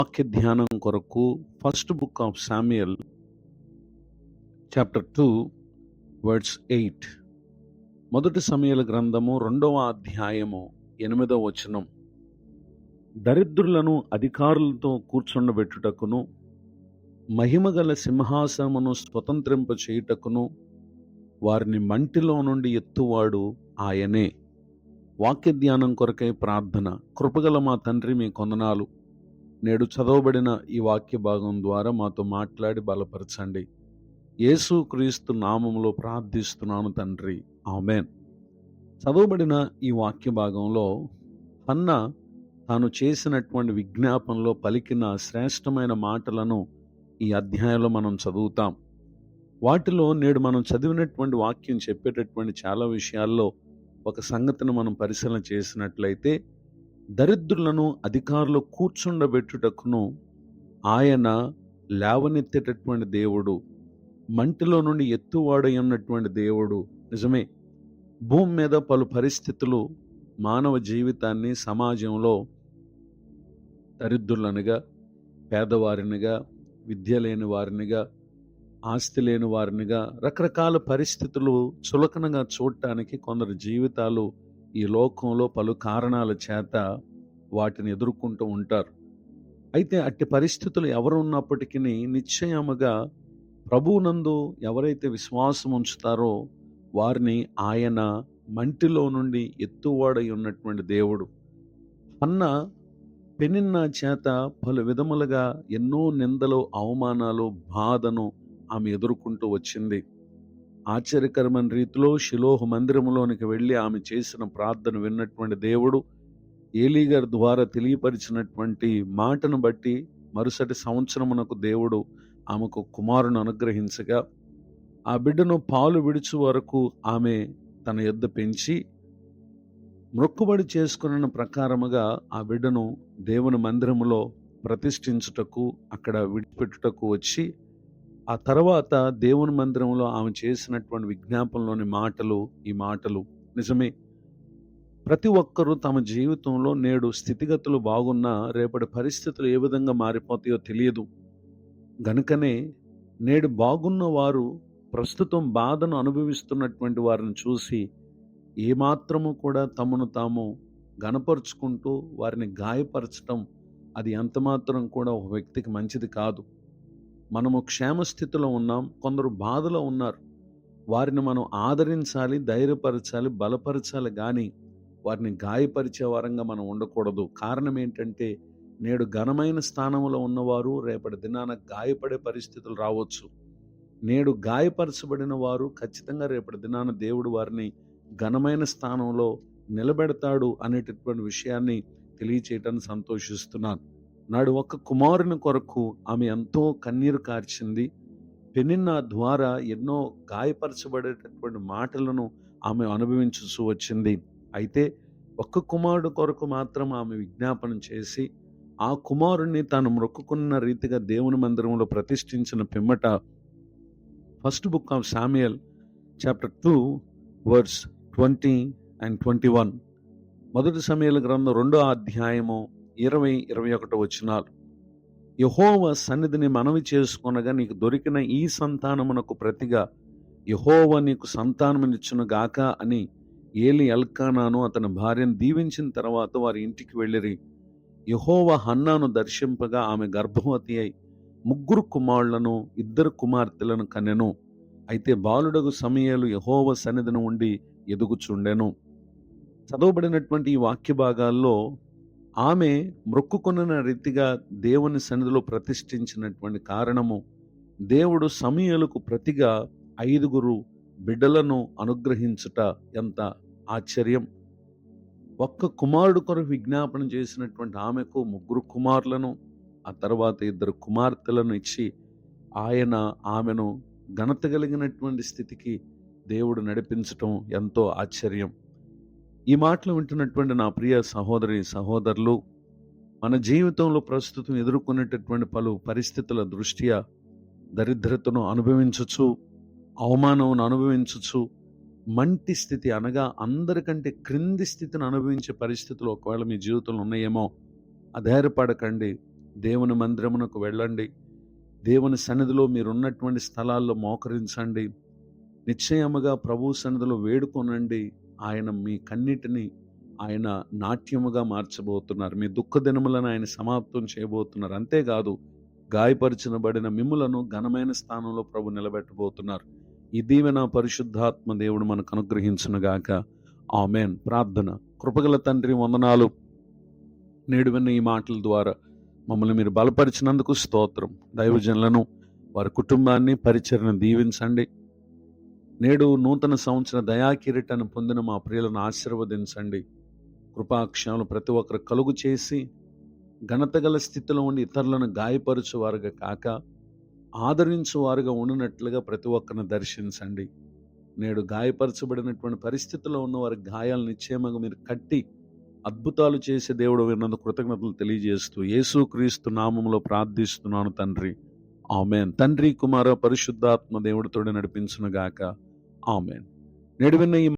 వాక్య ధ్యానం కొరకు first book of Samuel chapter 2 words 8. మొదటి సమూయేలు గ్రంథము 2వ అధ్యాయము 8వ వచనం. దరిద్రులను అధికారులతో కూర్చుండబెట్టుటకును మహిమగల సింహాసనమును స్వతంత్రింప చేయుటకును వారిని మంటిలో నుండి ఎత్తువాడు ఆయనే. వాక్య ధ్యానం కొరకై ప్రార్థన. కృపగల మా తండ్రి, మీ కొందనాలు. నేడు చదవబడిన ఈ వాక్య భాగం ద్వారా మాతో మాట్లాడి బలపరచండి. యేసు క్రీస్తు నామములో ప్రార్థిస్తున్నాను తండ్రి, ఆమేన్. చదవబడిన ఈ వాక్య భాగంలో హన్నా తాను చేసినటువంటి విజ్ఞాపనలో పలికిన శ్రేష్టమైన మాటలను ఈ అధ్యాయంలో మనం చదువుతాం. వాటిలో నేడు మనం చదివినటువంటి వాక్యం చెప్పేటటువంటి చాలా విషయాల్లో ఒక సంగతిని మనం పరిశీలన చేసినట్లయితే, దరిద్రులను అధికారులు కూర్చుండబెట్టుటకును ఆయన లేవనెత్తేటటువంటి దేవుడు, మంటిలో నుండి ఎత్తువాడై ఉన్నటువంటి దేవుడు. నిజమే, భూమి మీద పలు పరిస్థితులు మానవ జీవితాన్ని, సమాజంలో దరిద్రులనిగా, పేదవారినిగా, విద్య లేని వారినిగా, ఆస్తి లేని వారినిగా, రకరకాల పరిస్థితులు చులకనగా చూడటానికి కొందరు జీవితాలు ఈ లోకంలో పలు కారణాల చేత వాటిని ఎదుర్కొంటూ ఉంటారు. అయితే అట్టి పరిస్థితులు ఎవరు ఉన్నప్పటికీ నిశ్చయముగా ప్రభువునందు ఎవరైతే విశ్వాసం ఉంచుతారో వారిని ఆయన మంటిలో నుండి ఎత్తువాడై ఉన్నటువంటి దేవుడు. హన్నా పెనిన్నా చేత పలు విధములుగా ఎన్నో నిందలు, అవమానాలు, బాధను ఆమె ఎదుర్కొంటూ వచ్చింది. ఆశ్చర్యకరమైన రీతిలో షిలోహు మందిరంలోనికి వెళ్ళి ఆమె చేసిన ప్రార్థన విన్నటువంటి దేవుడు ఏలీ గారి ద్వారా తెలియపరిచినటువంటి మాటను బట్టి మరుసటి సంవత్సరమునకు దేవుడు ఆమెకు కుమారుని అనుగ్రహించగా, ఆ బిడ్డను పాలు విడుచు వరకు ఆమె తన యొద్ద పెంచి మొక్కుబడి చేసుకున్న ప్రకారముగా ఆ బిడ్డను దేవుని మందిరములో ప్రతిష్ఠించుటకు, అక్కడ విడిపెట్టుటకు వచ్చి, ఆ తర్వాత దేవుని మందిరంలో ఆమె చేసినటువంటి విజ్ఞాపనలోని మాటలు ఈ మాటలు. నిజమే, ప్రతి ఒక్కరూ తమ జీవితంలో నేడు స్థితిగతులు బాగున్నా రేపటి పరిస్థితులు ఏ విధంగా మారిపోతాయో తెలియదు. గనుకనే నేడు బాగున్న వారు ప్రస్తుతం బాధను అనుభవిస్తున్నటువంటి వారిని చూసి ఏమాత్రము కూడా తమను తాము గనపరుచుకుంటూ వారిని గాయపరచటం, అది ఎంతమాత్రం కూడా ఒక వ్యక్తికి మంచిది కాదు. మనము క్షేమస్థితిలో ఉన్నాం, కొందరు బాధలో ఉన్నారు. వారిని మనం ఆదరించాలి, ధైర్యపరచాలి, బలపరచాలి, కానీ వారిని గాయపరిచే వారంగా మనం ఉండకూడదు. కారణం ఏంటంటే, నేడు ఘనమైన స్థానంలో ఉన్నవారు రేపటి దినాన గాయపడే పరిస్థితులు రావచ్చు. నేడు గాయపరచబడిన వారు ఖచ్చితంగా రేపటి దినాన దేవుడు వారిని ఘనమైన స్థానంలో నిలబెడతాడు అనేటటువంటి విషయాన్ని తెలియచేయటానికి సంతోషిస్తున్నాను. నాడు ఒక కుమారుని కొరకు ఆమె ఎంతో కన్నీరు కార్చింది. పెనిన్నా ద్వారా ఎన్నో గాయపరచబడేటటువంటి మాటలను ఆమె అనుభవించుతూ వచ్చింది. అయితే ఒక్క కుమారుడు కొరకు మాత్రం ఆమె విజ్ఞాపనం చేసి, ఆ కుమారుణ్ణి తాను మొక్కుకున్న రీతిగా దేవుని మందిరంలో ప్రతిష్ఠించిన పిమ్మట first book of Samuel chapter 2 words 20 and 21. మొదటి సమూయేలు గ్రంథం 2వ అధ్యాయము 20-21 వచనాలు. యెహోవా సన్నిధిని మనవి చేసుకొనగా నీకు దొరికిన ఈ సంతానమునకు ప్రతిగా యెహోవా నీకు సంతానమునిచ్చును గాక అని ఏలి ఎల్కానాను అతని భార్యను దీవించిన తర్వాత వారి ఇంటికి వెళ్ళిరి. యెహోవా హన్నాను దర్శింపగా ఆమె గర్భవతి అయి 3 కుమారులను 2 కుమార్తెలను కనెను. అయితే బాలుడగు సమూయేలు యెహోవా సన్నిధిని ఉండి ఎదుగుచుండెను. చదవబడినటువంటి ఈ వాక్య భాగాల్లో ఆమె మొక్కుకొన్న రీతిగా దేవుని సన్నిధిలో ప్రతిష్ఠించినటువంటి కారణము, దేవుడు సమూయేలుకు ప్రతిగా 5 బిడ్డలను అనుగ్రహించుట ఎంత ఆశ్చర్యం. ఒక్క కుమారుడు కొరకు విజ్ఞాపన చేసినటువంటి ఆమెకు 3 కుమారులను, ఆ తర్వాత 2 కుమార్తెలను ఇచ్చి ఆయన ఆమెను ఘనత కలిగినటువంటి స్థితికి దేవుడు నడిపించటం ఎంతో ఆశ్చర్యం. ఈ మాటలు వింటున్నటువంటి నా ప్రియ సహోదరి సహోదరులు, మన జీవితంలో ప్రస్తుతం ఎదుర్కొనేటటువంటి పలు పరిస్థితుల దృష్ట్యా దరిద్రతను అనుభవించచ్చు, అవమానమును అనుభవించచ్చు, మంటి స్థితి అనగా అందరికంటే క్రింది స్థితిని అనుభవించే పరిస్థితులు ఒకవేళ మీ జీవితంలో ఉన్నాయేమో, అధైర్యపడకండి. దేవుని మందిరమునకు వెళ్ళండి. దేవుని సన్నిధిలో మీరున్నటువంటి స్థలాల్లో మోకరించండి. నిశ్చయముగా ప్రభు సన్నిధిలో వేడుకొనండి. ఆయన మీ కన్నిటిని ఆయన నాట్యముగా మార్చబోతున్నారు. మీ దుఃఖ దినములను ఆయన సమాప్తం చేయబోతున్నారు. అంతేకాదు, గాయపరచబడిన మిమ్ములను ఘనమైన స్థానంలో ప్రభు నిలబెట్టబోతున్నారు. ఈ దీవెన పరిశుద్ధాత్మ దేవుడు మనకు అనుగ్రహించునుగాక. ఆమేన్. ప్రార్థన. కృపగల తండ్రి, వందనాలు. నేడు విన్న ఈ మాటల ద్వారా మమ్మల్ని మీరు బలపరిచినందుకు స్తోత్రం. దైవజనులను, వారి కుటుంబాన్ని, పరిచర్ను దీవించండి. నేడు నూతన సంవత్సర దయాకిరీటాన్ని పొందిన మా ప్రియులను ఆశీర్వదించండి. కృపాక్షణలు ప్రతి ఒక్కరు కలుగు చేసి ఘనత గల స్థితిలో ఉండి ఇతరులను గాయపరచువారుగా కాక ఆదరించువారుగా ఉండినట్లుగా ప్రతి ఒక్కరిని దర్శించండి. నేడు గాయపరచబడినటువంటి పరిస్థితిలో ఉన్న వారి గాయాలను నిశ్చయముగా మీరు కట్టి అద్భుతాలు చేసే దేవుడు విన్నందుకు కృతజ్ఞతలు తెలియజేస్తూ యేసుక్రీస్తు నామములో ప్రార్థిస్తున్నాను తండ్రి. ఆమేన్. తండ్రి, కుమార, పరిశుద్ధాత్మ దేవుడితోనే నడిపించునుగాక. ఆమేన్. నేడు విన్న ఈ